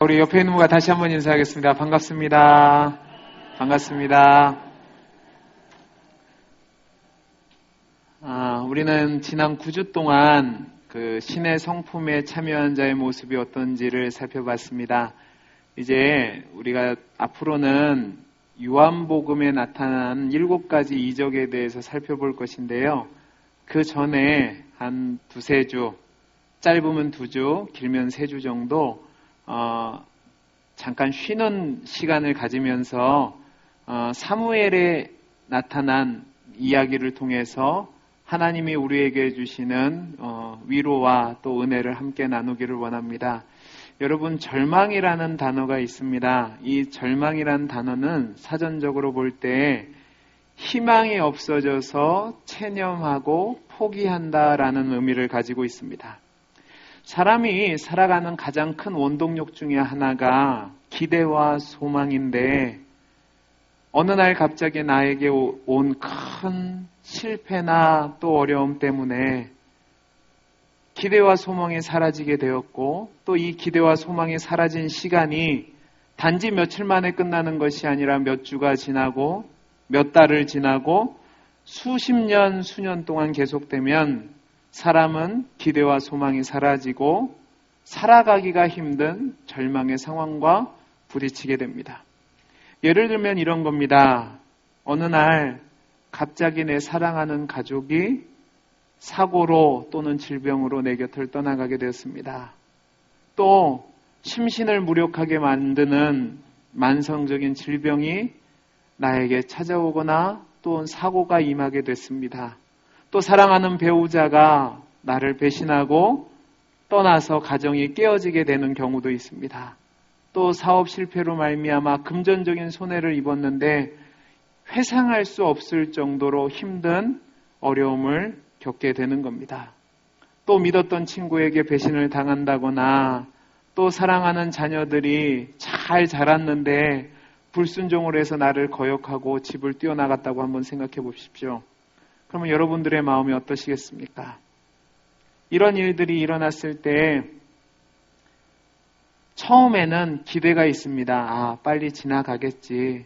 우리 옆에 있는 분과 다시 한번 인사하겠습니다. 반갑습니다. 반갑습니다. 우리는 지난 9주 동안 그 신의 성품에 참여한 자의 모습이 어떤지를 살펴봤습니다. 이제 우리가 앞으로는 요한복음에 나타난 7가지 이적에 대해서 살펴볼 것인데요. 그 전에 한 두세 주, 짧으면 2주, 길면 3주 정도 잠깐 쉬는 시간을 가지면서 사무엘에 나타난 이야기를 통해서 하나님이 우리에게 주시는 위로와 또 은혜를 함께 나누기를 원합니다. 여러분, 절망이라는 단어가 있습니다. 이 절망이라는 단어는 사전적으로 볼 때 희망이 없어져서 체념하고 포기한다라는 의미를 가지고 있습니다. 사람이 살아가는 가장 큰 원동력 중에 하나가 기대와 소망인데, 어느 날 갑자기 나에게 온 큰 실패나 또 어려움 때문에 기대와 소망이 사라지게 되었고, 또 이 기대와 소망이 사라진 시간이 단지 며칠 만에 끝나는 것이 아니라 몇 주가 지나고 몇 달을 지나고 수십 년, 수년 동안 계속되면 사람은 기대와 소망이 사라지고 살아가기가 힘든 절망의 상황과 부딪히게 됩니다. 예를 들면 이런 겁니다. 어느 날 갑자기 내 사랑하는 가족이 사고로 또는 질병으로 내 곁을 떠나가게 되었습니다. 또 심신을 무력하게 만드는 만성적인 질병이 나에게 찾아오거나 또 사고가 임하게 됐습니다. 또 사랑하는 배우자가 나를 배신하고 떠나서 가정이 깨어지게 되는 경우도 있습니다. 또 사업 실패로 말미암아 금전적인 손해를 입었는데 회상할 수 없을 정도로 힘든 어려움을 겪게 되는 겁니다. 또 믿었던 친구에게 배신을 당한다거나, 또 사랑하는 자녀들이 잘 자랐는데 불순종을 해서 나를 거역하고 집을 뛰어나갔다고 한번 생각해 보십시오. 그러면 여러분들의 마음이 어떠시겠습니까? 이런 일들이 일어났을 때 처음에는 기대가 있습니다. 빨리 지나가겠지.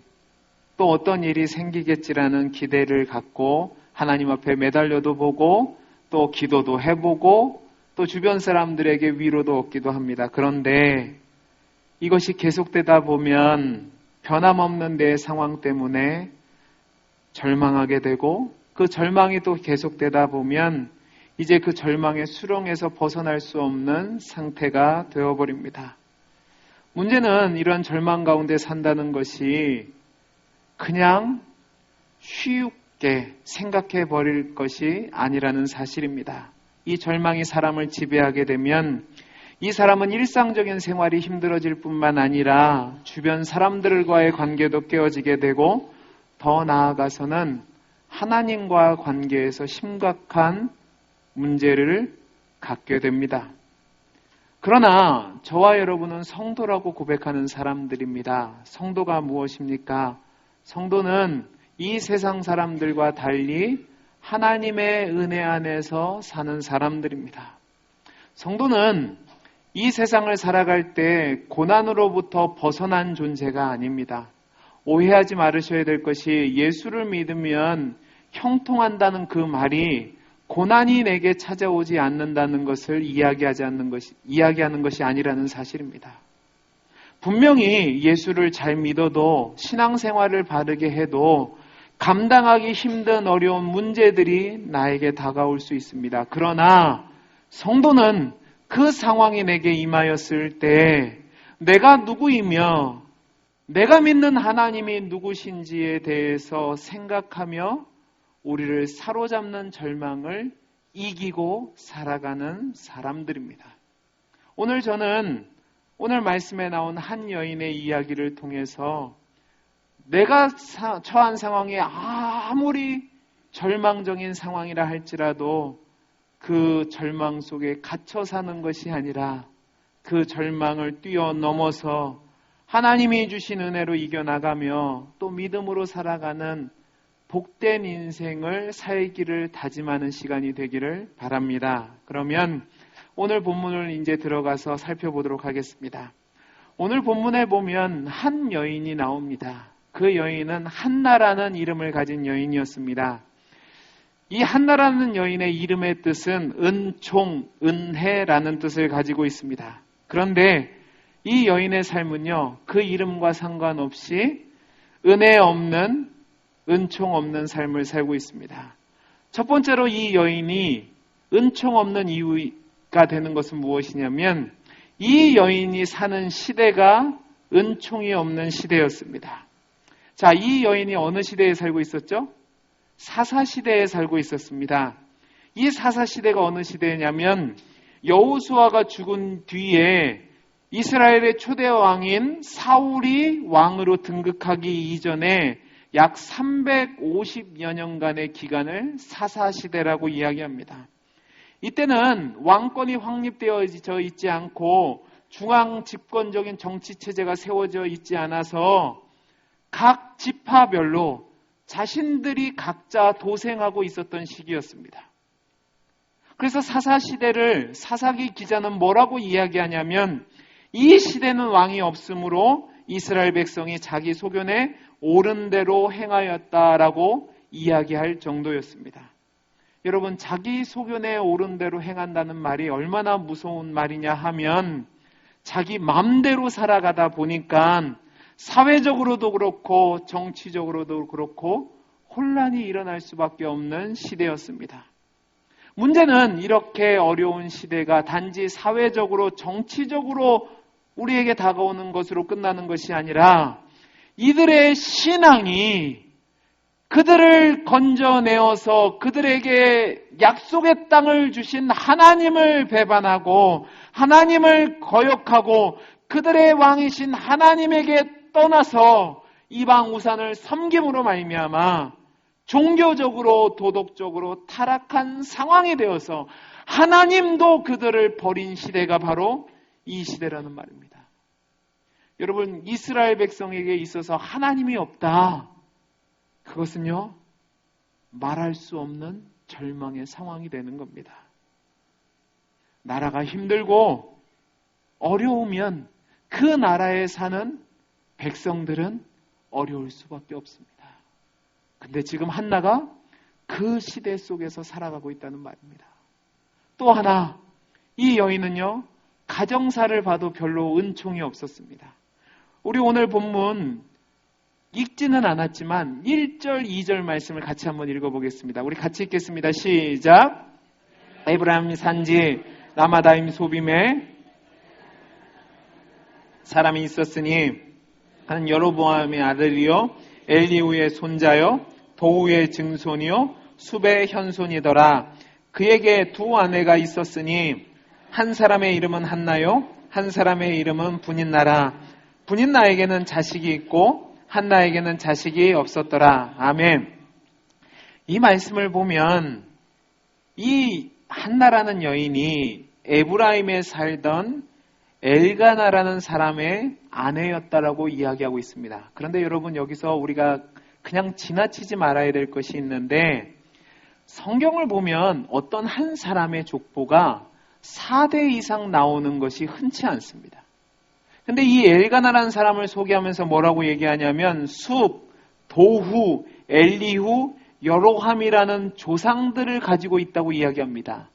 또 어떤 일이 생기겠지라는 기대를 갖고 하나님 앞에 매달려도 보고 또 기도도 해보고 또 주변 사람들에게 위로도 얻기도 합니다. 그런데 이것이 계속되다 보면 변함없는 내 상황 때문에 절망하게 되고, 그 절망이 또 계속되다 보면 이제 그 절망의 수렁에서 벗어날 수 없는 상태가 되어버립니다. 문제는 이런 절망 가운데 산다는 것이 그냥 쉽게 생각해 버릴 것이 아니라는 사실입니다. 이 절망이 사람을 지배하게 되면 이 사람은 일상적인 생활이 힘들어질 뿐만 아니라 주변 사람들과의 관계도 깨어지게 되고, 더 나아가서는 하나님과 관계에서 심각한 문제를 갖게 됩니다. 그러나 저와 여러분은 성도라고 고백하는 사람들입니다. 성도가 무엇입니까? 성도는 이 세상 사람들과 달리 하나님의 은혜 안에서 사는 사람들입니다. 성도는 이 세상을 살아갈 때 고난으로부터 벗어난 존재가 아닙니다. 오해하지 말으셔야 될 것이, 예수를 믿으면 형통한다는 그 말이 고난이 내게 찾아오지 않는다는 것을 이야기하는 것이 아니라는 사실입니다. 분명히 예수를 잘 믿어도, 신앙생활을 바르게 해도 감당하기 힘든 어려운 문제들이 나에게 다가올 수 있습니다. 그러나 성도는 그 상황이 내게 임하였을 때 내가 누구이며 내가 믿는 하나님이 누구신지에 대해서 생각하며 우리를 사로잡는 절망을 이기고 살아가는 사람들입니다. 오늘 저는 오늘 말씀에 나온 한 여인의 이야기를 통해서 내가 처한 상황이 아무리 절망적인 상황이라 할지라도 그 절망 속에 갇혀 사는 것이 아니라 그 절망을 뛰어넘어서 하나님이 주신 은혜로 이겨나가며 또 믿음으로 살아가는 복된 인생을 살기를 다짐하는 시간이 되기를 바랍니다. 그러면 오늘 본문을 이제 들어가서 살펴보도록 하겠습니다. 오늘 본문에 보면 한 여인이 나옵니다. 그 여인은 한나라는 이름을 가진 여인이었습니다. 이 한나라는 여인의 이름의 뜻은 은총, 은혜라는 뜻을 가지고 있습니다. 그런데 이 여인의 삶은요, 그 이름과 상관없이 은혜 없는, 은총 없는 삶을 살고 있습니다. 첫 번째로 이 여인이 은총 없는 이유가 되는 것은 무엇이냐면 이 여인이 사는 시대가 은총이 없는 시대였습니다. 자, 이 여인이 어느 시대에 살고 있었죠? 사사시대에 살고 있었습니다. 이 사사시대가 어느 시대냐면 여호수아가 죽은 뒤에 이스라엘의 초대 왕인 사울이 왕으로 등극하기 이전에 약 350여 년간의 기간을 사사시대라고 이야기합니다. 이때는 왕권이 확립되어져 있지 않고 중앙 집권적인 정치체제가 세워져 있지 않아서 각 지파별로 자신들이 각자 도생하고 있었던 시기였습니다. 그래서 사사시대를 사사기 기자는 뭐라고 이야기하냐면 이 시대는 왕이 없으므로 이스라엘 백성이 자기 소견에 옳은 대로 행하였다라고 이야기할 정도였습니다. 여러분, 자기 소견에 옳은 대로 행한다는 말이 얼마나 무서운 말이냐 하면 자기 마음대로 살아가다 보니까 사회적으로도 그렇고 정치적으로도 그렇고 혼란이 일어날 수밖에 없는 시대였습니다. 문제는 이렇게 어려운 시대가 단지 사회적으로 정치적으로 우리에게 다가오는 것으로 끝나는 것이 아니라 이들의 신앙이 그들을 건져내어서 그들에게 약속의 땅을 주신 하나님을 배반하고 하나님을 거역하고 그들의 왕이신 하나님에게 떠나서 이방 우상을 섬김으로 말미암아 종교적으로 도덕적으로 타락한 상황이 되어서 하나님도 그들을 버린 시대가 바로 이 시대라는 말입니다. 여러분, 이스라엘 백성에게 있어서 하나님이 없다. 그것은요, 말할 수 없는 절망의 상황이 되는 겁니다. 나라가 힘들고 어려우면 그 나라에 사는 백성들은 어려울 수밖에 없습니다. 근데 지금 한나가 그 시대 속에서 살아가고 있다는 말입니다. 또 하나, 이 여인은요, 가정사를 봐도 별로 은총이 없었습니다. 우리 오늘 본문 읽지는 않았지만 1절, 2절 말씀을 같이 한번 읽어보겠습니다. 우리 같이 읽겠습니다. 시작. 에브라임 산지 라마다임 소빔에 사람이 있었으니 그는 여로보암의 아들이요 엘리후의 손자요 도후의 증손이요 숲의 현손이더라. 그에게 두 아내가 있었으니 한 사람의 이름은 한나요 한 사람의 이름은 분인나라. 분인나에게는 자식이 있고 한나에게는 자식이 없었더라. 아멘. 이 말씀을 보면 이 한나라는 여인이 에브라임에 살던 엘가나라는 사람의 아내였다라고 이야기하고 있습니다. 그런데 여러분, 여기서 우리가 그냥 지나치지 말아야 될 것이 있는데 성경을 보면 어떤 한 사람의 족보가 4대 이상 나오는 것이 흔치 않습니다. 근데 이 엘가나라는 사람을 소개하면서 뭐라고 얘기하냐면 숲, 도후, 엘리후, 여로함이라는 조상들을 가지고 있다고 이야기합니다.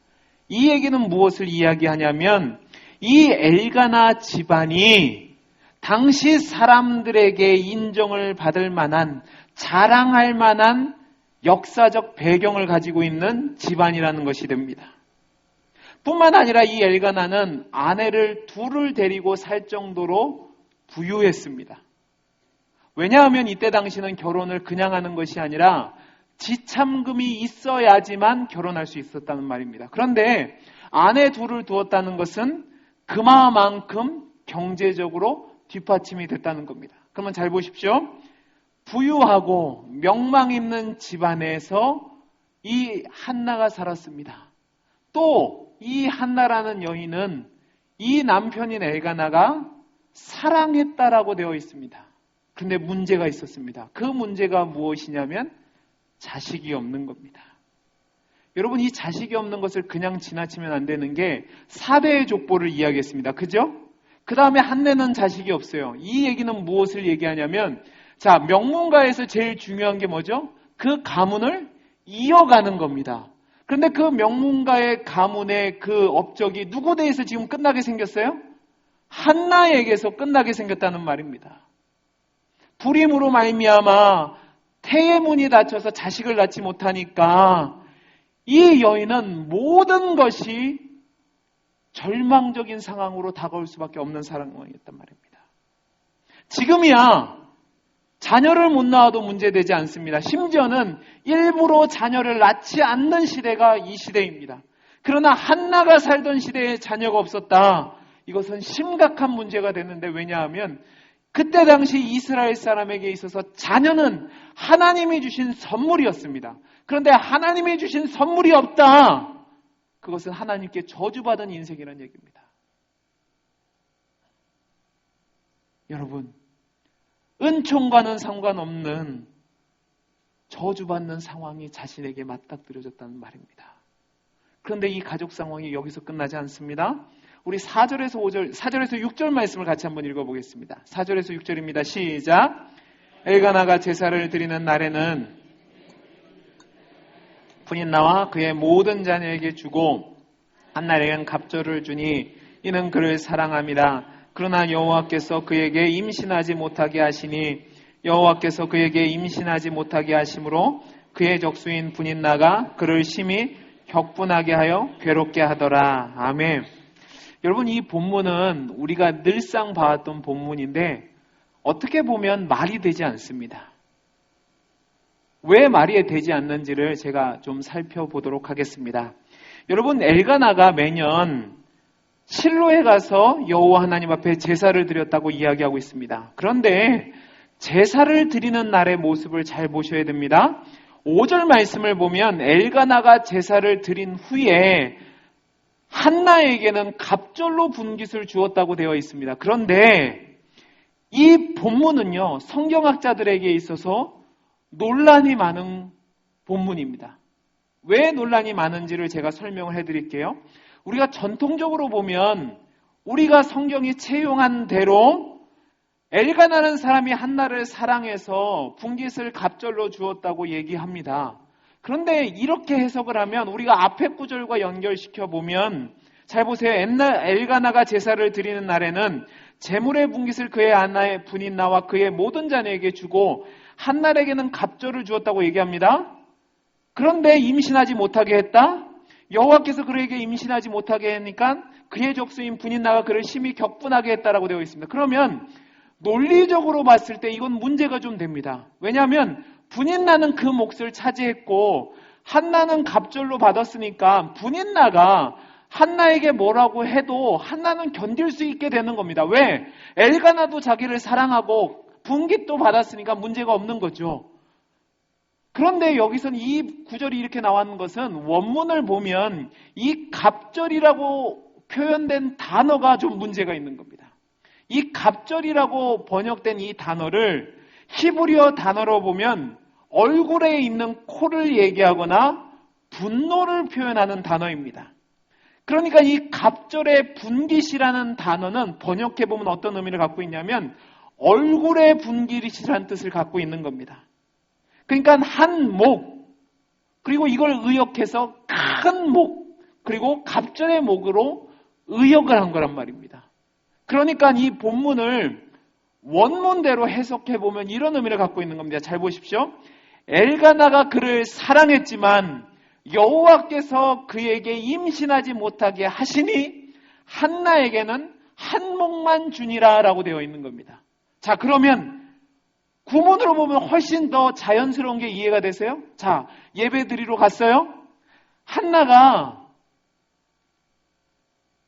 이 얘기는 무엇을 이야기하냐면 이 엘가나 집안이 당시 사람들에게 인정을 받을 만한, 자랑할 만한 역사적 배경을 가지고 있는 집안이라는 것이 됩니다. 뿐만 아니라 이 엘가나는 아내를 둘을 데리고 살 정도로 부유했습니다. 왜냐하면 이때 당시는 결혼을 그냥 하는 것이 아니라 지참금이 있어야지만 결혼할 수 있었다는 말입니다. 그런데 아내 둘을 두었다는 것은 그만큼 경제적으로 뒷받침이 됐다는 겁니다. 그러면 잘 보십시오. 부유하고 명망 있는 집안에서 이 한나가 살았습니다. 또 이 한나라는 여인은 이 남편인 엘가나가 사랑했다라고 되어 있습니다. 그런데 문제가 있었습니다. 그 문제가 무엇이냐면 자식이 없는 겁니다. 여러분, 이 자식이 없는 것을 그냥 지나치면 안 되는 게 4대의 족보를 이야기했습니다. 그죠? 그 다음에 한나는 자식이 없어요. 이 얘기는 무엇을 얘기하냐면, 자, 명문가에서 제일 중요한 게 뭐죠? 그 가문을 이어가는 겁니다. 그런데 그 명문가의 가문의 그 업적이 누구 대해서 지금 끝나게 생겼어요? 한나에게서 끝나게 생겼다는 말입니다. 불임으로 말미암아 태의 문이 닫혀서 자식을 낳지 못하니까 이 여인은 모든 것이 절망적인 상황으로 다가올 수밖에 없는 상황이었단 말입니다. 지금이야 자녀를 못 낳아도 문제되지 않습니다. 심지어는 일부러 자녀를 낳지 않는 시대가 이 시대입니다. 그러나 한나가 살던 시대에 자녀가 없었다. 이것은 심각한 문제가 됐는데, 왜냐하면 그때 당시 이스라엘 사람에게 있어서 자녀는 하나님이 주신 선물이었습니다. 그런데 하나님이 주신 선물이 없다. 그것은 하나님께 저주받은 인생이라는 얘기입니다. 여러분, 은총과는 상관없는 저주받는 상황이 자신에게 맞닥뜨려졌다는 말입니다. 그런데 이 가족 상황이 여기서 끝나지 않습니다. 우리 4절에서 6절 말씀을 같이 한번 읽어보겠습니다. 4절에서 6절입니다. 시작. 엘가나가 제사를 드리는 날에는 분인나와 그의 모든 자녀에게 주고 한날에는 갑절을 주니 이는 그를 사랑함이라. 그러나 여호와께서 그에게 임신하지 못하게 하시니 여호와께서 그에게 임신하지 못하게 하심으로 그의 적수인 분인나가 그를 심히 격분하게 하여 괴롭게 하더라. 아멘. 여러분, 이 본문은 우리가 늘상 봐왔던 본문인데 어떻게 보면 말이 되지 않습니다. 왜 말이 되지 않는지를 제가 좀 살펴보도록 하겠습니다. 여러분, 엘가나가 매년 실로에 가서 여호와 하나님 앞에 제사를 드렸다고 이야기하고 있습니다. 그런데 제사를 드리는 날의 모습을 잘 보셔야 됩니다. 5절 말씀을 보면 엘가나가 제사를 드린 후에 한나에게는 갑절로 분깃을 주었다고 되어 있습니다. 그런데 이 본문은요, 성경학자들에게 있어서 논란이 많은 본문입니다. 왜 논란이 많은지를 제가 설명을 해드릴게요. 우리가 전통적으로 보면 우리가 성경이 채용한 대로 엘가나는 사람이 한나를 사랑해서 분깃을 갑절로 주었다고 얘기합니다. 그런데 이렇게 해석을 하면 우리가 앞에 구절과 연결시켜 보면, 잘 보세요. 엘가나가 제사를 드리는 날에는 제물의 분깃을 그의 한나의 분인나와 그의 모든 자녀에게 주고 한날에게는 갑절을 주었다고 얘기합니다. 그런데 임신하지 못하게 했다? 여호와께서 그에게 임신하지 못하게 하니까 그의 적수인 분인나가 그를 심히 격분하게 했다라고 되어 있습니다. 그러면 논리적으로 봤을 때 이건 문제가 좀 됩니다. 왜냐하면 분인나는 그 몫을 차지했고 한나는 갑절로 받았으니까 분인나가 한나에게 뭐라고 해도 한나는 견딜 수 있게 되는 겁니다. 왜? 엘가나도 자기를 사랑하고 분깃도 받았으니까 문제가 없는 거죠. 그런데 여기서는 이 구절이 이렇게 나왔는 것은 원문을 보면 이 갑절이라고 표현된 단어가 좀 문제가 있는 겁니다. 이 갑절이라고 번역된 이 단어를 히브리어 단어로 보면 얼굴에 있는 코를 얘기하거나 분노를 표현하는 단어입니다. 그러니까 이 갑절의 분깃이라는 단어는 번역해보면 어떤 의미를 갖고 있냐면 얼굴의 분깃이라는 뜻을 갖고 있는 겁니다. 그러니까 한 목, 그리고 이걸 의역해서 큰 목, 그리고 갑절의 목으로 의역을 한 거란 말입니다. 그러니까 이 본문을 원문대로 해석해보면 이런 의미를 갖고 있는 겁니다. 잘 보십시오. 엘가나가 그를 사랑했지만 여호와께서 그에게 임신하지 못하게 하시니 한나에게는 한 목만 주니라 라고 되어 있는 겁니다. 자, 그러면 구문으로 보면 훨씬 더 자연스러운 게 이해가 되세요? 자, 예배 드리러 갔어요? 한나가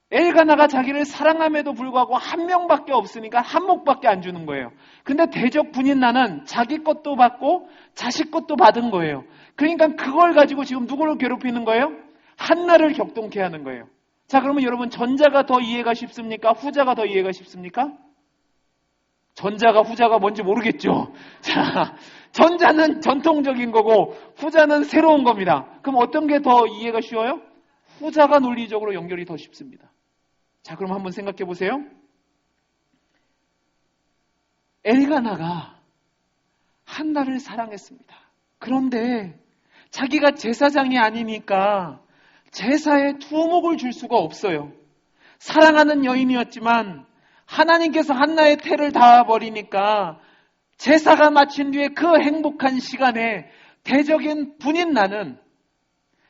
엘가나가 자기를 사랑함에도 불구하고 한 명밖에 없으니까 한 목밖에 안 주는 거예요. 근데 대적 분인나는 자기 것도 받고 자식 것도 받은 거예요. 그러니까 그걸 가지고 지금 누구를 괴롭히는 거예요? 한나를 격동케 하는 거예요. 자, 그러면 여러분 전자가 더 이해가 쉽습니까? 후자가 더 이해가 쉽습니까? 전자가 후자가 뭔지 모르겠죠. 자, 전자는 전통적인 거고 후자는 새로운 겁니다. 그럼 어떤 게 더 이해가 쉬워요? 후자가 논리적으로 연결이 더 쉽습니다. 자, 그럼 한번 생각해 보세요. 엘가나가 한나를 사랑했습니다. 그런데 자기가 제사장이 아니니까 제사에 두목을 줄 수가 없어요. 사랑하는 여인이었지만 하나님께서 한나의 태를 닿아버리니까 제사가 마친 뒤에 그 행복한 시간에 대적인 분인나는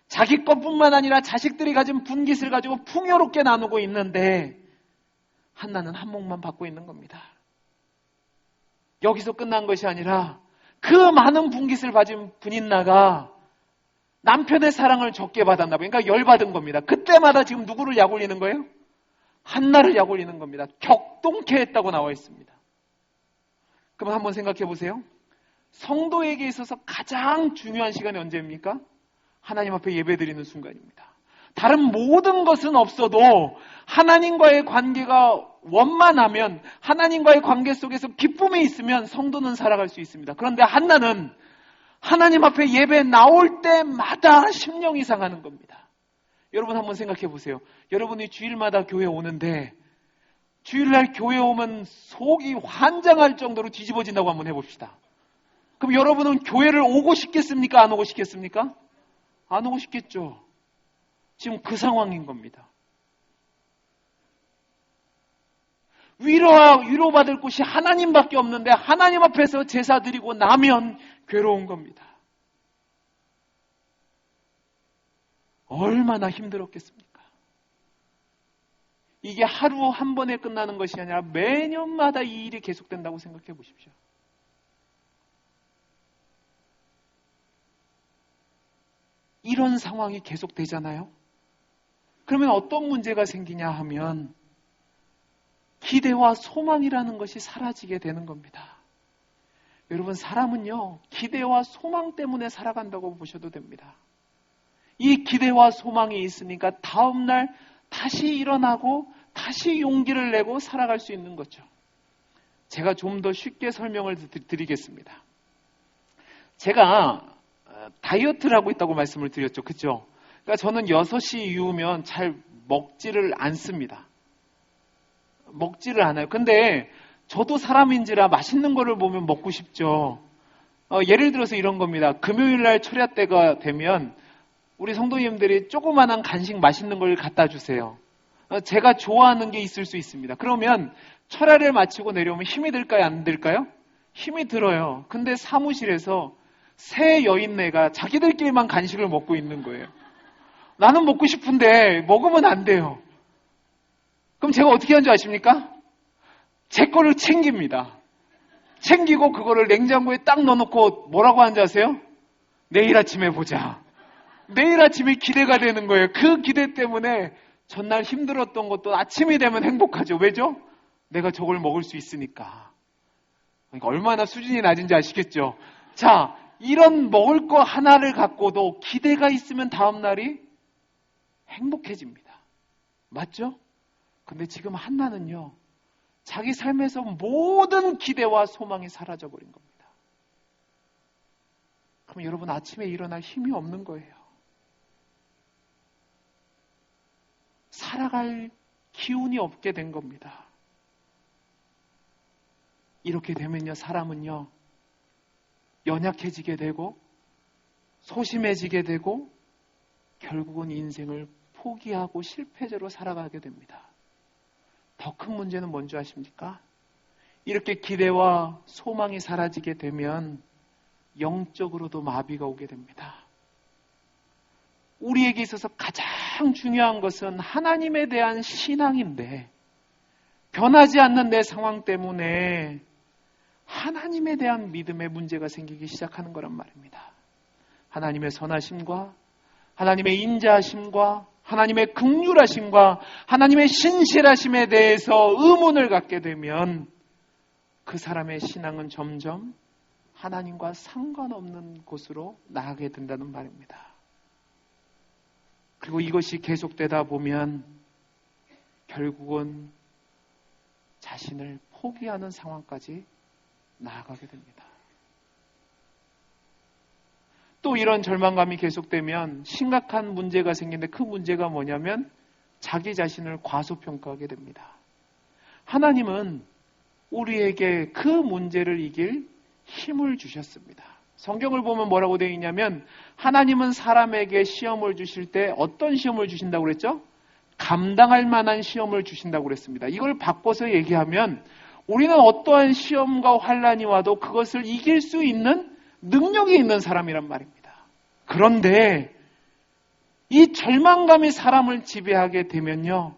자기 것뿐만 아니라 자식들이 가진 분깃을 가지고 풍요롭게 나누고 있는데 한나는 한 몫만 받고 있는 겁니다. 여기서 끝난 것이 아니라 그 많은 분깃을 가진 분인나가 남편의 사랑을 적게 받았나 봐요. 그러니까 열받은 겁니다. 그때마다 지금 누구를 약올리는 거예요? 한나를 약올리는 겁니다. 격동케 했다고 나와 있습니다. 그럼 한번 생각해 보세요. 성도에게 있어서 가장 중요한 시간이 언제입니까? 하나님 앞에 예배드리는 순간입니다. 다른 모든 것은 없어도 하나님과의 관계가 원만하면, 하나님과의 관계 속에서 기쁨이 있으면 성도는 살아갈 수 있습니다. 그런데 한나는 하나님 앞에 예배 나올 때마다 심령이 상하는 겁니다. 여러분 한번 생각해 보세요. 여러분이 주일마다 교회 오는데 주일날 교회 오면 속이 환장할 정도로 뒤집어진다고 한번 해봅시다. 그럼 여러분은 교회를 오고 싶겠습니까? 안 오고 싶겠습니까? 안 오고 싶겠죠. 지금 그 상황인 겁니다. 위로받을 곳이 하나님밖에 없는데 하나님 앞에서 제사 드리고 나면 괴로운 겁니다. 얼마나 힘들었겠습니까? 이게 하루 한 번에 끝나는 것이 아니라 매년마다 이 일이 계속된다고 생각해 보십시오. 이런 상황이 계속되잖아요. 그러면 어떤 문제가 생기냐 하면 기대와 소망이라는 것이 사라지게 되는 겁니다. 여러분, 사람은요, 기대와 소망 때문에 살아간다고 보셔도 됩니다. 이 기대와 소망이 있으니까 다음날 다시 일어나고 다시 용기를 내고 살아갈 수 있는 거죠. 제가 좀 더 쉽게 설명을 드리겠습니다. 제가 다이어트를 하고 있다고 말씀을 드렸죠. 그렇죠? 그러니까 저는 6시 이후면 잘 먹지를 않습니다. 먹지를 않아요. 근데 저도 사람인지라 맛있는 거를 보면 먹고 싶죠. 예를 들어서 이런 겁니다. 금요일날 철야 때가 되면 우리 성도님들이 조그만한 간식 맛있는 걸 갖다 주세요. 제가 좋아하는 게 있을 수 있습니다. 그러면 철야를 마치고 내려오면 힘이 들까요? 안 들까요? 힘이 들어요. 근데 사무실에서 세 여인네가 자기들끼리만 간식을 먹고 있는 거예요. 나는 먹고 싶은데 먹으면 안 돼요. 그럼 제가 어떻게 하는 줄 아십니까? 제 거를 챙깁니다. 챙기고 그거를 냉장고에 딱 넣어놓고 뭐라고 하는지 아세요? 내일 아침에 보자. 내일 아침이 기대가 되는 거예요. 그 기대 때문에 전날 힘들었던 것도 아침이 되면 행복하죠. 왜죠? 내가 저걸 먹을 수 있으니까. 그러니까 얼마나 수준이 낮은지 아시겠죠? 자, 이런 먹을 거 하나를 갖고도 기대가 있으면 다음날이 행복해집니다. 맞죠? 근데 지금 한나는요, 자기 삶에서 모든 기대와 소망이 사라져버린 겁니다. 그럼 여러분 아침에 일어날 힘이 없는 거예요. 살아갈 기운이 없게 된 겁니다. 이렇게 되면요, 사람은요, 연약해지게 되고 소심해지게 되고 결국은 인생을 포기하고 실패자로 살아가게 됩니다. 더 큰 문제는 뭔지 아십니까? 이렇게 기대와 소망이 사라지게 되면 영적으로도 마비가 오게 됩니다. 우리에게 있어서 가장 중요한 것은 하나님에 대한 신앙인데 변하지 않는 내 상황 때문에 하나님에 대한 믿음의 문제가 생기기 시작하는 거란 말입니다. 하나님의 선하심과 하나님의 인자하심과 하나님의 긍휼하심과 하나님의 신실하심에 대해서 의문을 갖게 되면 그 사람의 신앙은 점점 하나님과 상관없는 곳으로 나아가게 된다는 말입니다. 그리고 이것이 계속되다 보면 결국은 자신을 포기하는 상황까지 나아가게 됩니다. 또 이런 절망감이 계속되면 심각한 문제가 생기는데 그 문제가 뭐냐면 자기 자신을 과소평가하게 됩니다. 하나님은 우리에게 그 문제를 이길 힘을 주셨습니다. 성경을 보면 뭐라고 되어 있냐면 하나님은 사람에게 시험을 주실 때 어떤 시험을 주신다고 그랬죠? 감당할 만한 시험을 주신다고 그랬습니다. 이걸 바꿔서 얘기하면 우리는 어떠한 시험과 환난이 와도 그것을 이길 수 있는 능력이 있는 사람이란 말입니다. 그런데 이 절망감이 사람을 지배하게 되면요,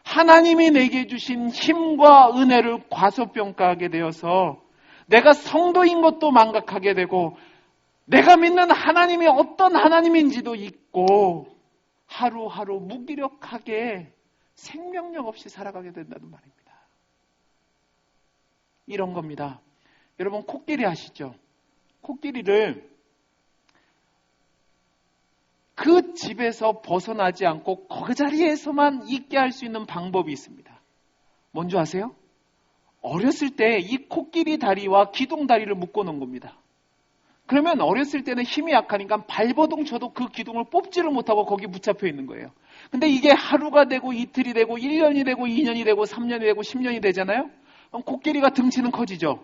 하나님이 내게 주신 힘과 은혜를 과소평가하게 되어서 내가 성도인 것도 망각하게 되고 내가 믿는 하나님이 어떤 하나님인지도 잊고 하루하루 무기력하게 생명력 없이 살아가게 된다는 말입니다. 이런 겁니다. 여러분, 코끼리 아시죠? 코끼리를 그 집에서 벗어나지 않고 그 자리에서만 있게 할 수 있는 방법이 있습니다. 뭔지 아세요? 어렸을 때 이 코끼리 다리와 기둥 다리를 묶어 놓은 겁니다. 그러면 어렸을 때는 힘이 약하니까 발버둥 쳐도 그 기둥을 뽑지를 못하고 거기 붙잡혀 있는 거예요. 근데 이게 하루가 되고 이틀이 되고 1년이 되고 2년이 되고 3년이 되고 10년이 되잖아요. 그럼 코끼리가 등치는 커지죠.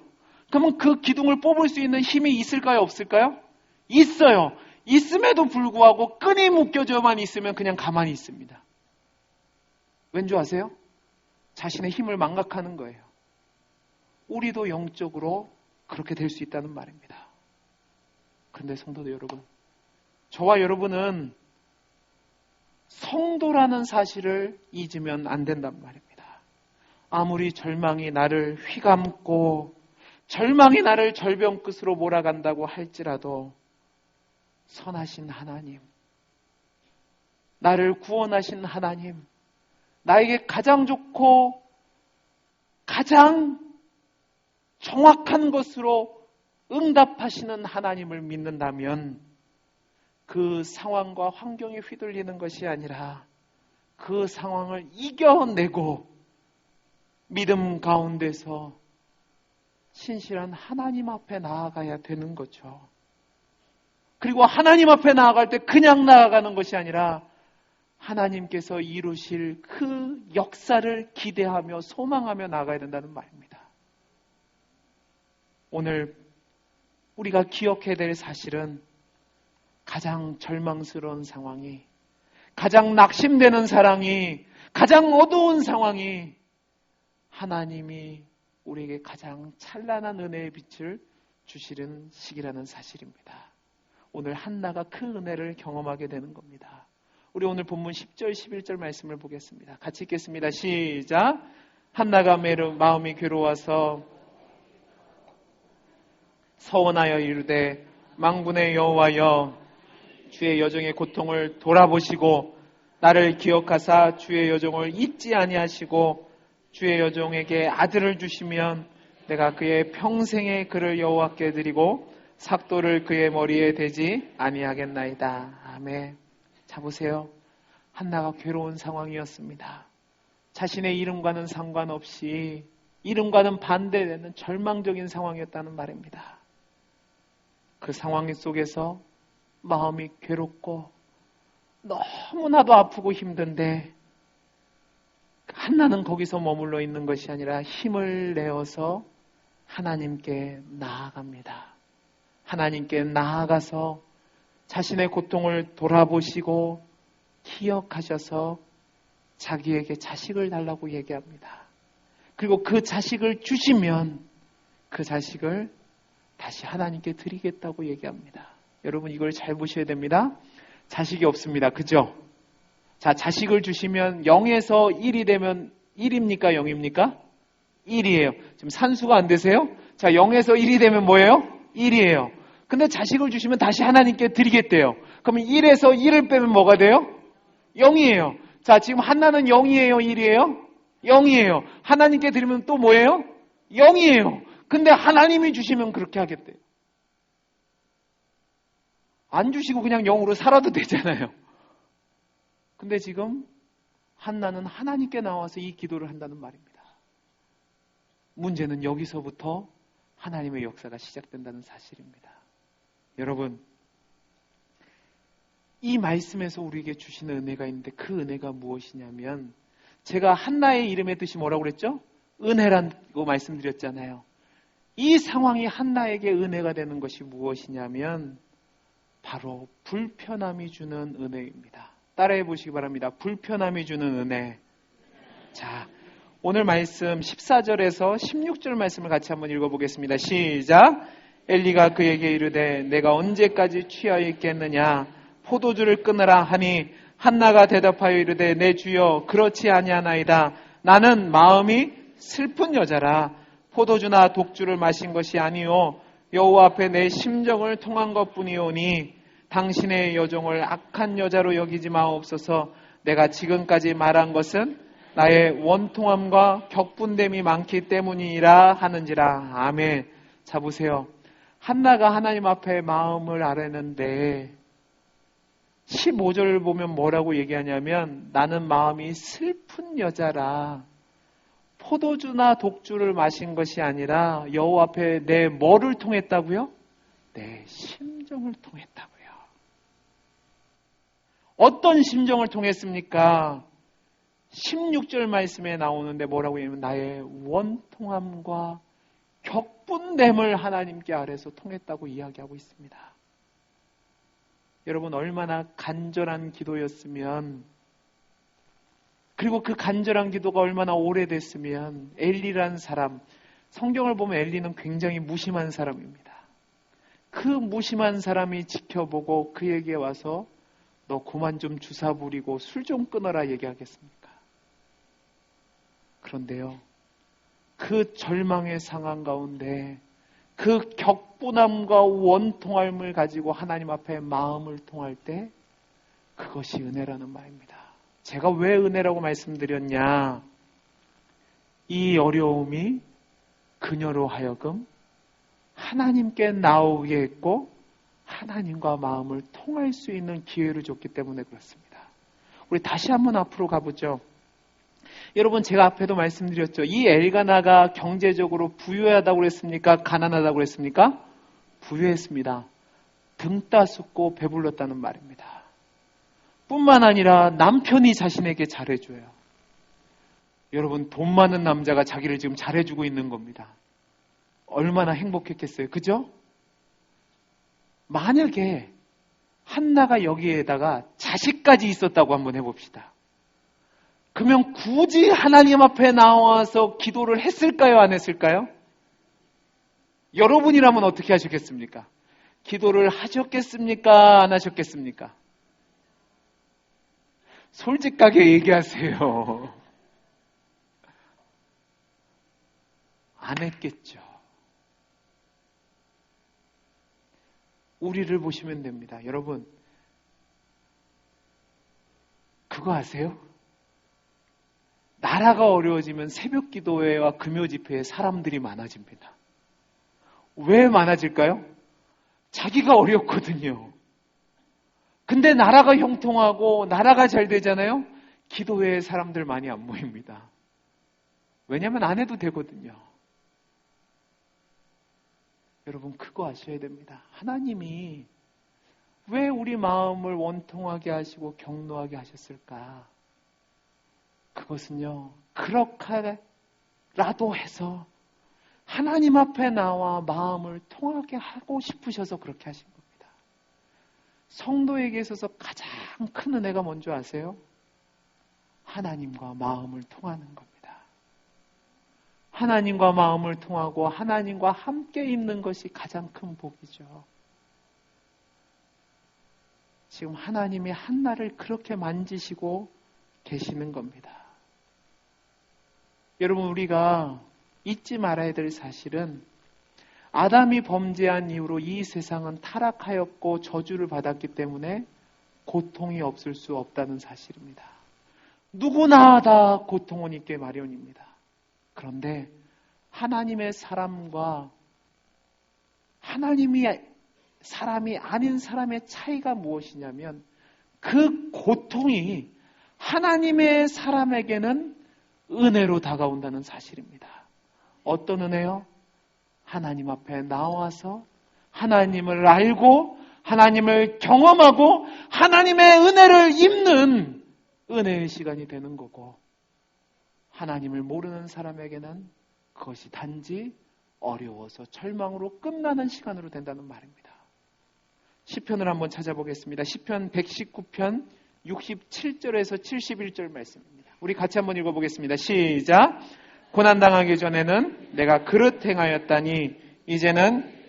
그러면 그 기둥을 뽑을 수 있는 힘이 있을까요? 없을까요? 있어요. 있음에도 불구하고 끈이 묶여져만 있으면 그냥 가만히 있습니다. 왠지 아세요? 자신의 힘을 망각하는 거예요. 우리도 영적으로 그렇게 될 수 있다는 말입니다. 그런데 성도도 여러분, 저와 여러분은 성도라는 사실을 잊으면 안 된단 말입니다. 아무리 절망이 나를 휘감고 절망이 나를 절병 끝으로 몰아간다고 할지라도 선하신 하나님, 나를 구원하신 하나님, 나에게 가장 좋고 가장 정확한 것으로 응답하시는 하나님을 믿는다면 그 상황과 환경에 휘둘리는 것이 아니라 그 상황을 이겨내고 믿음 가운데서 신실한 하나님 앞에 나아가야 되는 거죠. 그리고 하나님 앞에 나아갈 때 그냥 나아가는 것이 아니라 하나님께서 이루실 그 역사를 기대하며 소망하며 나아가야 된다는 말입니다. 오늘 우리가 기억해야 될 사실은 가장 절망스러운 상황이, 가장 낙심되는 사랑이, 가장 어두운 상황이 하나님이 우리에게 가장 찬란한 은혜의 빛을 주시는 시기라는 사실입니다. 오늘 한나가 그 은혜를 경험하게 되는 겁니다. 우리 오늘 본문 10절, 11절 말씀을 보겠습니다. 같이 읽겠습니다. 시작. 한나가 마음이 괴로워서 서원하여 이르되 만군의 여호와여, 주의 여종의 고통을 돌아보시고 나를 기억하사 주의 여종을 잊지 아니하시고 주의 여종에게 아들을 주시면 내가 그의 평생의 그를 여호와께 드리고 삭도를 그의 머리에 대지 아니하겠나이다. 아멘. 자, 보세요. 한나가 괴로운 상황이었습니다. 자신의 이름과는 상관없이 이름과는 반대되는 절망적인 상황이었다는 말입니다. 그 상황 속에서 마음이 괴롭고 너무나도 아프고 힘든데 한나는 거기서 머물러 있는 것이 아니라 힘을 내어서 하나님께 나아갑니다. 하나님께 나아가서 자신의 고통을 돌아보시고 기억하셔서 자기에게 자식을 달라고 얘기합니다. 그리고 그 자식을 주시면 그 자식을 다시 하나님께 드리겠다고 얘기합니다. 여러분, 이걸 잘 보셔야 됩니다. 자식이 없습니다. 그죠? 자, 자식을 주시면 0에서 1이 되면 1입니까? 0입니까? 1이에요. 지금 산수가 안 되세요? 자, 0에서 1이 되면 뭐예요? 1이에요. 근데 자식을 주시면 다시 하나님께 드리겠대요. 그러면 1에서 1을 빼면 뭐가 돼요? 0이에요. 자, 지금 한나는 0이에요? 1이에요? 0이에요. 하나님께 드리면 또 뭐예요? 0이에요. 근데 하나님이 주시면 그렇게 하겠대요. 안 주시고 그냥 0으로 살아도 되잖아요. 근데 지금 한나는 하나님께 나와서 이 기도를 한다는 말입니다. 문제는 여기서부터 하나님의 역사가 시작된다는 사실입니다. 여러분, 이 말씀에서 우리에게 주시는 은혜가 있는데 그 은혜가 무엇이냐면, 제가 한나의 이름의 뜻이 뭐라고 그랬죠? 은혜라고 말씀드렸잖아요. 이 상황이 한나에게 은혜가 되는 것이 무엇이냐면 바로 불편함이 주는 은혜입니다. 따라해 보시기 바랍니다. 불편함이 주는 은혜. 자, 오늘 말씀 14절에서 16절 말씀을 같이 한번 읽어보겠습니다. 시작. 엘리가 그에게 이르되 내가 언제까지 취하여 있겠느냐 포도주를 끊으라 하니 한나가 대답하여 이르되 내 주여 그렇지 아니하나이다. 나는 마음이 슬픈 여자라. 포도주나 독주를 마신 것이 아니요 여호와 앞에 내 심정을 통한 것뿐이오니 당신의 여종을 악한 여자로 여기지 마옵소서. 내가 지금까지 말한 것은 나의 원통함과 격분됨이 많기 때문이라 하는지라. 아멘. 자, 보세요. 한나가 하나님 앞에 마음을 아뢰는데 15절을 보면 뭐라고 얘기하냐면 나는 마음이 슬픈 여자라. 포도주나 독주를 마신 것이 아니라 여호와 앞에 내 뭐를 통했다고요? 내 심정을 통했다고요. 어떤 심정을 통했습니까? 16절 말씀에 나오는데 뭐라고 얘기하면 나의 원통함과 격분됨을 하나님께 아래서 통했다고 이야기하고 있습니다. 여러분 얼마나 간절한 기도였으면 그리고 그 간절한 기도가 얼마나 오래됐으면 엘리라는 사람, 성경을 보면 엘리는 굉장히 무심한 사람입니다. 그 무심한 사람이 지켜보고 그에게 와서 너 그만 좀 주사 부리고 술 좀 끊어라 얘기하겠습니까? 그런데요, 그 절망의 상황 가운데 그 격분함과 원통함을 가지고 하나님 앞에 마음을 통할 때 그것이 은혜라는 말입니다. 제가 왜 은혜라고 말씀드렸냐? 이 어려움이 그녀로 하여금 하나님께 나오게 했고 하나님과 마음을 통할 수 있는 기회를 줬기 때문에 그렇습니다. 우리 다시 한번 앞으로 가보죠. 여러분 제가 앞에도 말씀드렸죠. 이 엘가나가 경제적으로 부유하다고 그랬습니까? 가난하다고 그랬습니까? 부유했습니다. 등 따숩고 배불렀다는 말입니다. 뿐만 아니라 남편이 자신에게 잘해줘요. 여러분 돈 많은 남자가 자기를 지금 잘해주고 있는 겁니다. 얼마나 행복했겠어요. 그죠? 만약에 한나가 여기에다가 자식까지 있었다고 한번 해봅시다. 그러면 굳이 하나님 앞에 나와서 기도를 했을까요? 안 했을까요? 여러분이라면 어떻게 하셨겠습니까? 기도를 하셨겠습니까? 안 하셨겠습니까? 솔직하게 얘기하세요. 안 했겠죠. 우리를 보시면 됩니다. 여러분, 그거 아세요? 나라가 어려워지면 새벽 기도회와 금요 집회에 사람들이 많아집니다. 왜 많아질까요? 자기가 어렵거든요. 근데 나라가 형통하고 나라가 잘 되잖아요? 기도회에 사람들 많이 안 모입니다. 왜냐하면 안 해도 되거든요. 여러분 그거 아셔야 됩니다. 하나님이 왜 우리 마음을 원통하게 하시고 격노하게 하셨을까? 그것은요, 그렇게라도 해서 하나님 앞에 나와 마음을 통하게 하고 싶으셔서 그렇게 하신 겁니다. 성도에게 있어서 가장 큰 은혜가 뭔지 아세요? 하나님과 마음을 통하는 겁니다. 하나님과 마음을 통하고 하나님과 함께 있는 것이 가장 큰 복이죠. 지금 하나님이 한나를 그렇게 만지시고 계시는 겁니다. 여러분 우리가 잊지 말아야 될 사실은 아담이 범죄한 이후로 이 세상은 타락하였고 저주를 받았기 때문에 고통이 없을 수 없다는 사실입니다. 누구나 다 고통은 있게 마련입니다. 그런데 하나님의 사람과 하나님이 사람이 아닌 사람의 차이가 무엇이냐면 그 고통이 하나님의 사람에게는 은혜로 다가온다는 사실입니다. 어떤 은혜요? 하나님 앞에 나와서 하나님을 알고 하나님을 경험하고 하나님의 은혜를 입는 은혜의 시간이 되는 거고 하나님을 모르는 사람에게는 그것이 단지 어려워서 절망으로 끝나는 시간으로 된다는 말입니다. 시편을 한번 찾아보겠습니다. 시편 119편 67절에서 71절 말씀입니다. 우리 같이 한번 읽어보겠습니다. 시작. 고난당하기 전에는 내가 그릇 행하였다니 이제는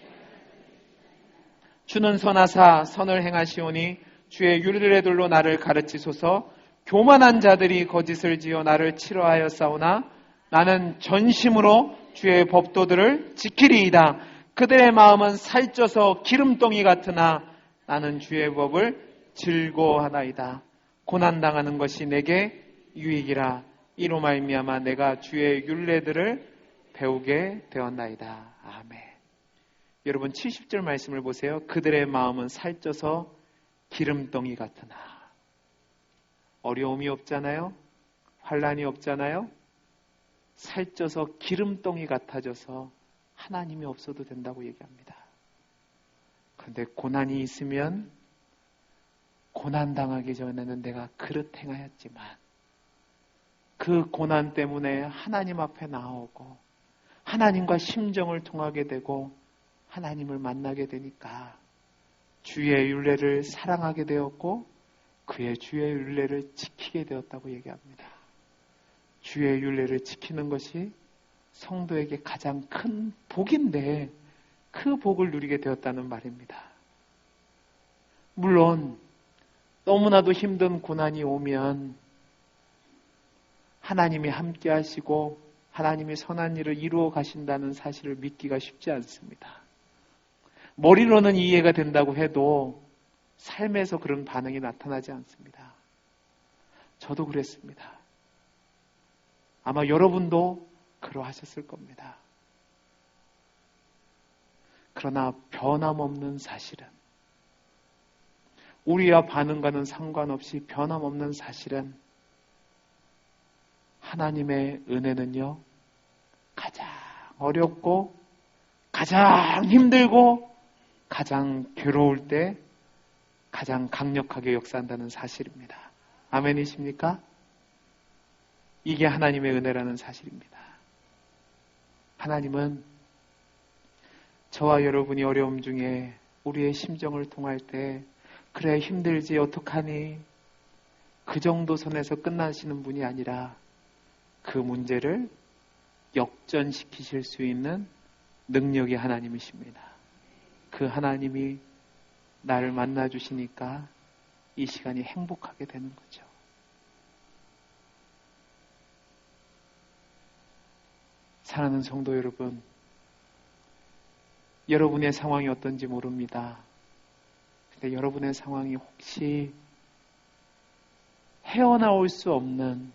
주는 선하사 선을 행하시오니 주의 율례들로 나를 가르치소서. 교만한 자들이 거짓을 지어 나를 치러하여 싸우나 나는 전심으로 주의 법도들을 지키리이다. 그들의 마음은 살쪄서 기름덩이 같으나 나는 주의 법을 즐거워하나이다. 고난당하는 것이 내게 유익이라. 이로 말미암아 내가 주의 율례들을 배우게 되었나이다. 아멘. 여러분 70절 말씀을 보세요. 그들의 마음은 살쪄서 기름덩이 같으나. 어려움이 없잖아요. 환난이 없잖아요. 살쪄서 기름덩이 같아져서 하나님이 없어도 된다고 얘기합니다. 그런데 고난이 있으면 고난당하기 전에는 내가 그릇 행하였지만 그 고난 때문에 하나님 앞에 나오고 하나님과 심정을 통하게 되고 하나님을 만나게 되니까 주의 율례를 사랑하게 되었고 그의 주의 율례를 지키게 되었다고 얘기합니다. 주의 율례를 지키는 것이 성도에게 가장 큰 복인데 그 복을 누리게 되었다는 말입니다. 물론 너무나도 힘든 고난이 오면 하나님이 함께 하시고 하나님이 선한 일을 이루어 가신다는 사실을 믿기가 쉽지 않습니다. 머리로는 이해가 된다고 해도 삶에서 그런 반응이 나타나지 않습니다. 저도 그랬습니다. 아마 여러분도 그러하셨을 겁니다. 그러나 변함없는 사실은, 우리와 반응과는 상관없이 변함없는 사실은 하나님의 은혜는요, 가장 어렵고 가장 힘들고 가장 괴로울 때 가장 강력하게 역사한다는 사실입니다. 아멘이십니까? 이게 하나님의 은혜라는 사실입니다. 하나님은 저와 여러분이 어려움 중에 우리의 심정을 통할 때 그래 힘들지 어떡하니 그 정도 선에서 끝나시는 분이 아니라 그 문제를 역전시키실 수 있는 능력의 하나님이십니다. 그 하나님이 나를 만나주시니까 이 시간이 행복하게 되는 거죠. 사랑하는 성도 여러분, 여러분의 상황이 어떤지 모릅니다. 근데 여러분의 상황이 혹시 헤어나올 수 없는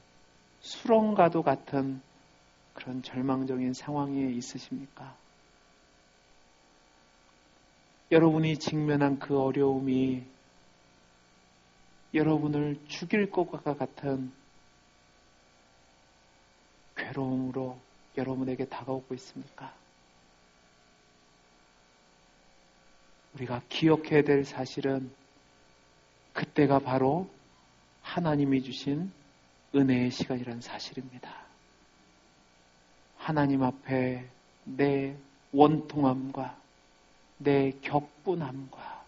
수렁과도 같은 그런 절망적인 상황에 있으십니까? 여러분이 직면한 그 어려움이 여러분을 죽일 것과 같은 괴로움으로 여러분에게 다가오고 있습니까? 우리가 기억해야 될 사실은 그때가 바로 하나님이 주신 은혜의 시간이라는 사실입니다. 하나님 앞에 내 원통함과 내 격분함과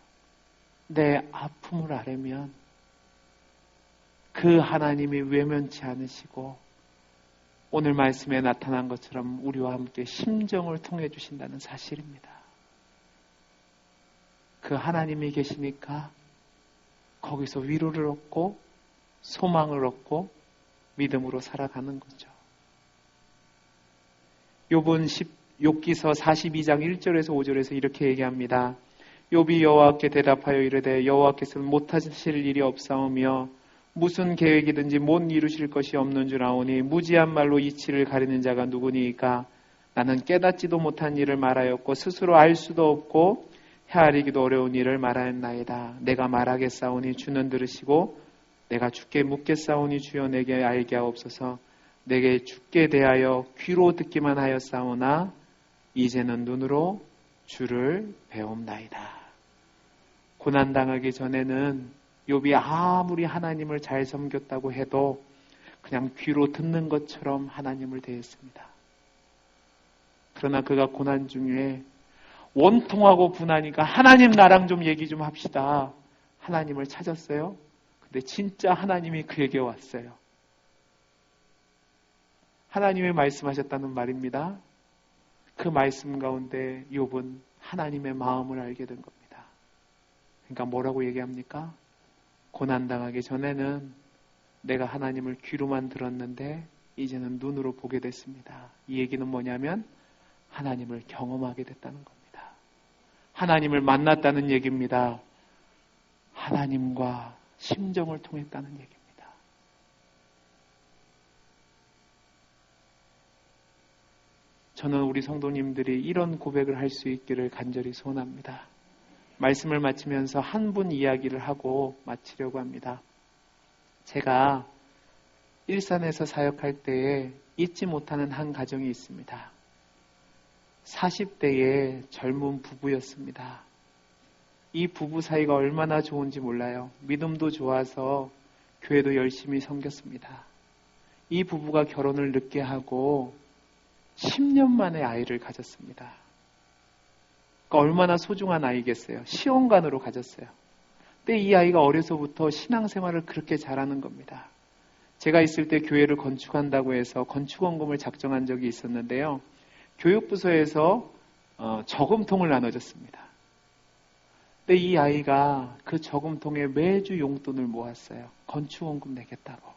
내 아픔을 아뢰면 그 하나님이 외면치 않으시고 오늘 말씀에 나타난 것처럼 우리와 함께 심정을 통해 주신다는 사실입니다. 그 하나님이 계시니까 거기서 위로를 얻고 소망을 얻고 믿음으로 살아가는 거죠. 욥기서 42장 1절에서 5절에서 이렇게 얘기합니다. 욥이 여호와께 대답하여 이르되 여호와께서는 못하실 일이 없사오며 무슨 계획이든지 못 이루실 것이 없는 줄 아오니 무지한 말로 이치를 가리는 자가 누구니이까. 나는 깨닫지도 못한 일을 말하였고 스스로 알 수도 없고 헤아리기도 어려운 일을 말하였나이다. 내가 말하겠사오니 주는 들으시고 내가 주께 묻겠사오니 주여 내게 알게 하옵소서. 내게 주께 대하여 귀로 듣기만 하였사오나 이제는 눈으로 주를 배움나이다. 고난당하기 전에는 욥이 아무리 하나님을 잘 섬겼다고 해도 그냥 귀로 듣는 것처럼 하나님을 대했습니다. 그러나 그가 고난 중에 원통하고 분하니까 하나님 나랑 좀 얘기 좀 합시다. 하나님을 찾았어요. 근데 진짜 하나님이 그에게 왔어요. 하나님이 말씀하셨다는 말입니다. 그 말씀 가운데 욥은 하나님의 마음을 알게 된 겁니다. 그러니까 뭐라고 얘기합니까? 고난당하기 전에는 내가 하나님을 귀로만 들었는데 이제는 눈으로 보게 됐습니다. 이 얘기는 뭐냐면 하나님을 경험하게 됐다는 겁니다. 하나님을 만났다는 얘기입니다. 하나님과 심정을 통했다는 얘기입니다. 저는 우리 성도님들이 이런 고백을 할 수 있기를 간절히 소원합니다. 말씀을 마치면서 한 분 이야기를 하고 마치려고 합니다. 제가 일산에서 사역할 때에 잊지 못하는 한 가정이 있습니다. 40대의 젊은 부부였습니다. 이 부부 사이가 얼마나 좋은지 몰라요. 믿음도 좋아서 교회도 열심히 섬겼습니다. 이 부부가 결혼을 늦게 하고 10년 만에 아이를 가졌습니다. 그러니까 얼마나 소중한 아이겠어요. 시험관으로 가졌어요. 근데 이 아이가 어려서부터 신앙생활을 그렇게 잘하는 겁니다. 제가 있을 때 교회를 건축한다고 해서 건축원금을 작정한 적이 있었는데요. 교육부서에서 저금통을 나눠줬습니다. 근데 이 아이가 그 저금통에 매주 용돈을 모았어요. 건축원금 내겠다고.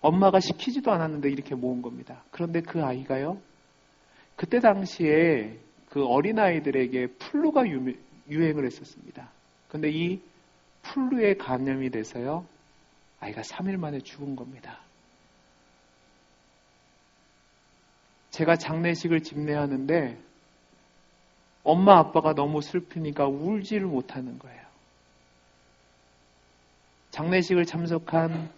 엄마가 시키지도 않았는데 이렇게 모은 겁니다. 그런데 그 아이가요, 그때 당시에 그 어린아이들에게 플루가 유행을 했었습니다. 근데 이 플루에 감염이 돼서요, 아이가 3일 만에 죽은 겁니다. 제가 장례식을 집례하는데 엄마 아빠가 너무 슬프니까 울지를 못하는 거예요. 장례식을 참석한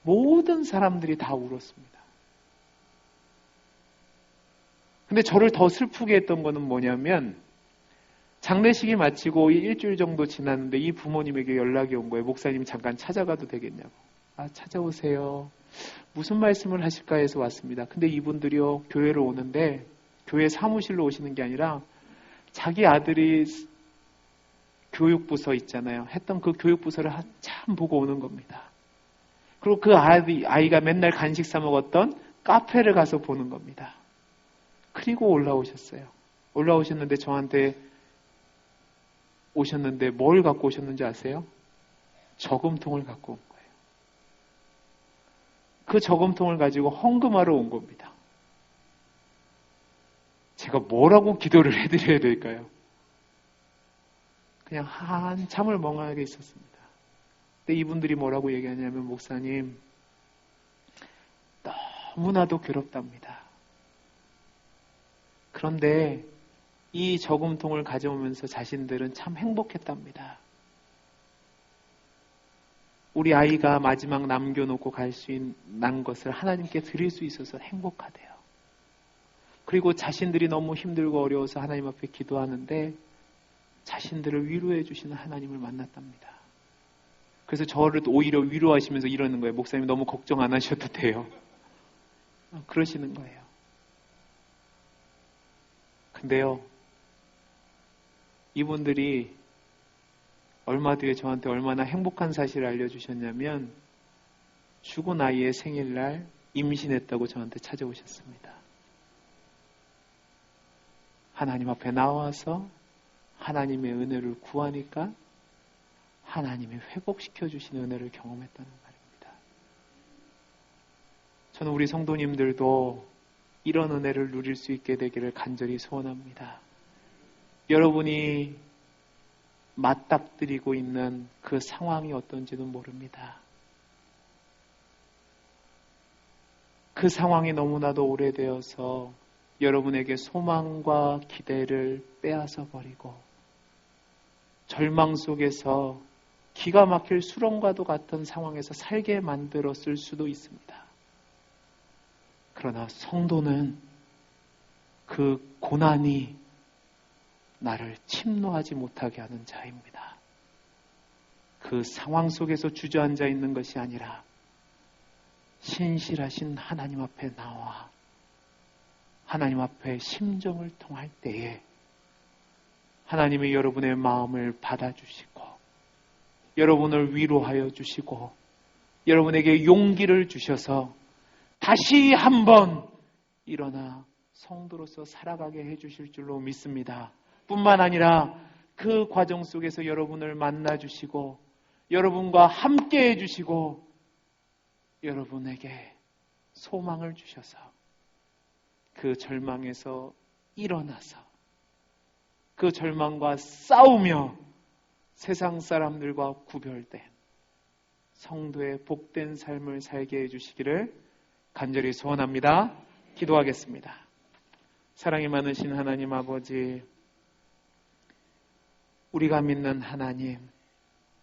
모든 사람들이 다 울었습니다. 근데 저를 더 슬프게 했던 거는 뭐냐면 장례식이 마치고 일주일 정도 지났는데 이 부모님에게 연락이 온 거예요. 목사님 잠깐 찾아가도 되겠냐고. 아, 찾아오세요. 무슨 말씀을 하실까 해서 왔습니다. 근데 이분들이요, 교회로 오는데 교회 사무실로 오시는 게 아니라 자기 아들이 교육부서 있잖아요. 했던 그 교육부서를 한참 보고 오는 겁니다. 그리고 그 아이가 맨날 간식 사 먹었던 카페를 가서 보는 겁니다. 그리고 올라오셨어요. 올라오셨는데 저한테 오셨는데 뭘 갖고 오셨는지 아세요? 저금통을 갖고 온 거예요. 그 저금통을 가지고 헌금하러 온 겁니다. 제가 뭐라고 기도를 해드려야 될까요? 그냥 한참을 멍하게 있었습니다. 근데 이분들이 뭐라고 얘기하냐면, 목사님, 너무나도 괴롭답니다. 그런데 이 저금통을 가져오면서 자신들은 참 행복했답니다. 우리 아이가 마지막 남겨놓고 갈 수 있는 것을 하나님께 드릴 수 있어서 행복하대요. 그리고 자신들이 너무 힘들고 어려워서 하나님 앞에 기도하는데 자신들을 위로해 주시는 하나님을 만났답니다. 그래서 저를 오히려 위로하시면서 이러는 거예요. 목사님 너무 걱정 안 하셔도 돼요. 그러시는 거예요. 근데요, 이분들이 얼마 뒤에 저한테 얼마나 행복한 사실을 알려주셨냐면, 죽은 아이의 생일날 임신했다고 저한테 찾아오셨습니다. 하나님 앞에 나와서 하나님의 은혜를 구하니까 하나님이 회복시켜 주신 은혜를 경험했다는 말입니다. 저는 우리 성도님들도 이런 은혜를 누릴 수 있게 되기를 간절히 소원합니다. 여러분이 맞닥뜨리고 있는 그 상황이 어떤지는 모릅니다. 그 상황이 너무나도 오래되어서 여러분에게 소망과 기대를 빼앗아 버리고 절망 속에서 기가 막힐 수렁과도 같은 상황에서 살게 만들었을 수도 있습니다. 그러나 성도는 그 고난이 나를 침노하지 못하게 하는 자입니다. 그 상황 속에서 주저앉아 있는 것이 아니라 신실하신 하나님 앞에 나와 하나님 앞에 심정을 통할 때에 하나님이 여러분의 마음을 받아주시고 여러분을 위로하여 주시고 여러분에게 용기를 주셔서 다시 한번 일어나 성도로서 살아가게 해주실 줄로 믿습니다. 뿐만 아니라 그 과정 속에서 여러분을 만나주시고 여러분과 함께 해주시고 여러분에게 소망을 주셔서 그 절망에서 일어나서 그 절망과 싸우며 세상 사람들과 구별된 성도의 복된 삶을 살게 해주시기를 간절히 소원합니다. 기도하겠습니다. 사랑이 많으신 하나님 아버지, 우리가 믿는 하나님,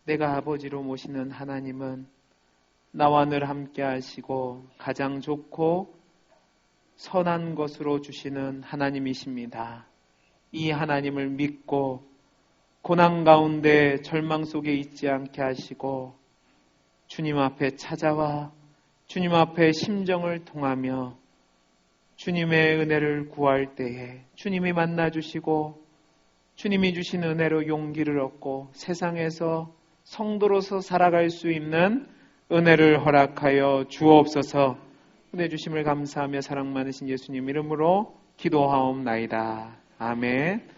내가 아버지로 모시는 하나님은 나와 늘 함께 하시고 가장 좋고 선한 것으로 주시는 하나님이십니다. 이 하나님을 믿고 고난 가운데 절망 속에 있지 않게 하시고 주님 앞에 찾아와 주님 앞에 심정을 통하며 주님의 은혜를 구할 때에 주님이 만나주시고 주님이 주신 은혜로 용기를 얻고 세상에서 성도로서 살아갈 수 있는 은혜를 허락하여 주옵소서. 은혜 주심을 감사하며 사랑 많으신 예수님 이름으로 기도하옵나이다. 아멘.